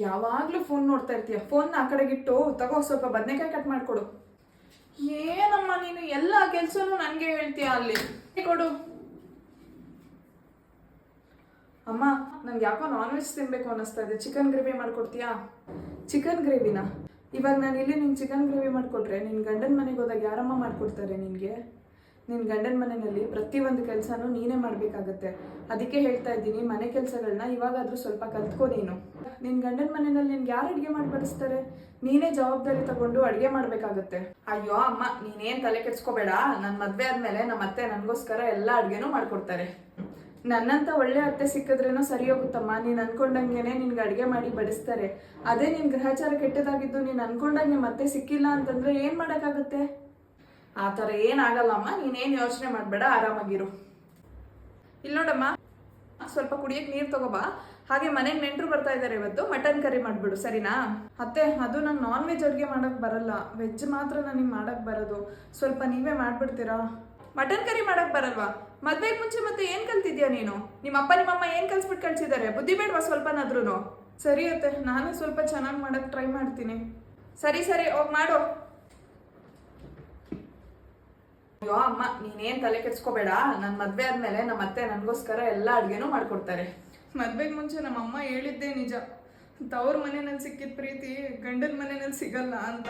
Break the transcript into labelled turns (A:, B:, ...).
A: ಯಾವಾಗ್ಲೂ ಫೋನ್ ನೋಡ್ತಾ ಇರ್ತೀಯ. ಫೋನ್ನ ಆ ಕಡೆಗಿಟ್ಟು ತಗೋ, ಸ್ವಲ್ಪ ಬದನೆಕಾಯಿ ಕಟ್ ಮಾಡ್ಕೊಡು. ಏನಮ್ಮ ನೀನು ಎಲ್ಲ ಕೆಲ್ಸನೂ ನನಗೆ ಹೇಳ್ತೀಯ. ಅಲ್ಲಿ ಕೊಡು. ಅಮ್ಮ, ನಂಗೆ ಯಾಕೋ ನಾನ್ ವೆಜ್ ತಿನ್ಬೇಕು ಅನ್ನಿಸ್ತಾ ಇದೆ. ಚಿಕನ್ ಗ್ರೇವಿ ಮಾಡ್ಕೊಡ್ತೀಯಾ? ಚಿಕನ್ ಗ್ರೇವಿನಾ? ಇವಾಗ ನಾನು ಇಲ್ಲಿ ನಿಂಗೆ ಚಿಕನ್ ಗ್ರೇವಿ ಮಾಡಿಕೊಟ್ರೆ ನಿನ್ನ ಗಂಡನ ಮನೆಗೆ ಹೋದಾಗ ಯಾರಮ್ಮ ಮಾಡಿಕೊಡ್ತಾರೆ ನಿನಗೆ? ನಿನ್ನ ಗಂಡನ ಮನೆಯಲ್ಲಿ ಪ್ರತಿಯೊಂದು ಕೆಲಸನೂ ನೀನೇ ಮಾಡಬೇಕಾಗತ್ತೆ. ಅದಕ್ಕೆ ಹೇಳ್ತಾ ಇದ್ದೀನಿ, ಮನೆ ಕೆಲಸಗಳನ್ನ ಇವಾಗಾದರೂ ಸ್ವಲ್ಪ ಕಲ್ತ್ಕೊ ನೀನು. ನಿನ್ನ ಗಂಡನ ಮನೆಯಲ್ಲಿ ನಿನ್ಗೆ ಯಾರು ಅಡುಗೆ ಮಾಡಿ ಬಡಿಸ್ತಾರೆ? ನೀನೇ ಜವಾಬ್ದಾರಿ ತಗೊಂಡು ಅಡುಗೆ ಮಾಡಬೇಕಾಗತ್ತೆ. ಅಯ್ಯೋ ಅಮ್ಮ, ನೀನೇನು ತಲೆ ಕೆಡ್ಸ್ಕೋಬೇಡ. ನನ್ನ ಮದುವೆ ಆದಮೇಲೆ ನಮ್ಮ ಅತ್ತೆ ನನಗೋಸ್ಕರ ಎಲ್ಲ ಅಡುಗೆನೂ ಮಾಡಿಕೊಡ್ತಾರೆ. ನನ್ನಂತ ಒಳ್ಳೆ ಅತ್ತೆ ಸಿಕ್ಕಿದ್ರೇನೋ ಸರಿ ಹೋಗುತ್ತಮ್ಮ. ನೀನು ಅನ್ಕೊಂಡಂಗೆನೆ ನಿನ್ಗೆ ಅಡುಗೆ ಮಾಡಿ ಬಡಿಸ್ತಾರೆ. ಅದೇ ನಿನ್ನ ಗ್ರಹಚಾರ ಕೆಟ್ಟದಾಗಿದ್ದು ನೀನು ಅನ್ಕೊಂಡಾಗ ನಿಮ್ಮ ಅತ್ತೆ ಸಿಕ್ಕಿಲ್ಲ ಅಂತಂದ್ರೆ ಏನು ಮಾಡೋಕ್ಕಾಗುತ್ತೆ? ಆ ಥರ ಏನಾಗಲ್ಲಮ್ಮ, ನೀನೇನು ಯೋಚನೆ ಮಾಡಬೇಡ, ಆರಾಮಾಗಿರು. ಇಲ್ಲಿ ನೋಡಮ್ಮ, ಸ್ವಲ್ಪ ಕುಡಿಯೋಕೆ ನೀರು ತಗೋಬಾ. ಹಾಗೆ ಮನೆಗೆ ನೆಂಟರು ಬರ್ತಾ ಇದ್ದಾರೆ ಇವತ್ತು. ಮಟನ್ ಕರಿ ಮಾಡಿಬಿಡು, ಸರಿನಾ? ಅತ್ತೆ, ಅದು ನಂಗೆ ನಾನ್ ವೆಜ್ ಅಡುಗೆ ಮಾಡೋಕ್ಕೆ ಬರಲ್ಲ. ವೆಜ್ ಮಾತ್ರ ನನಗೆ ಮಾಡೋಕ್ಕೆ ಬರೋದು. ಸ್ವಲ್ಪ ನೀವೇ ಮಾಡಿಬಿಡ್ತೀರಾ? ಮಟನ್ ಕರಿ ಮಾಡೋಕ್ಕೆ ಬರಲ್ವಾ? ಮದುವೆಗೆ ಮುಂಚೆ ಮತ್ತೆ ಏನು ಕಲ್ತಿದ್ಯಾ ನೀನು? ನಿಮ್ಮಪ್ಪ ನಿಮ್ಮಮ್ಮ ಏನು ಕಲ್ಸ್ಬಿಟ್ಟು ಕಳ್ಸಿದ್ದಾರೆ? ಬುದ್ಧಿ ಬೇಡವಾ ಸ್ವಲ್ಪನಾದ್ರೂ? ಸರಿ ಅತ್ತೆ, ನಾನು ಸ್ವಲ್ಪ ಚೆನ್ನಾಗಿ ಮಾಡೋಕ್ಕೆ ಟ್ರೈ ಮಾಡ್ತೀನಿ. ಸರಿ ಹೋಗಿ ಮಾಡು. ಅಯ್ಯೋ ಅಮ್ಮ, ನೀನೇನು ತಲೆ ಕೆಡ್ಸ್ಕೋಬೇಡ. ನನ್ನ ಮದುವೆ ಆದಮೇಲೆ ನಮ್ಮ ಅತ್ತೆ ನನಗೋಸ್ಕರ ಎಲ್ಲ ಅಡುಗೆನೂ ಮಾಡಿಕೊಡ್ತಾರೆ. ಮದುವೆಗೆ ಮುಂಚೆ ನಮ್ಮಮ್ಮ ಹೇಳಿದ್ದೇ ನಿಜ, ತವ್ರ ಮನೆಯಲ್ಲಿ ಸಿಕ್ಕಿದ ಪ್ರೀತಿ ಗಂಡನ ಮನೆಯಲ್ಲಿ ಸಿಗಲ್ಲ ಅಂತ.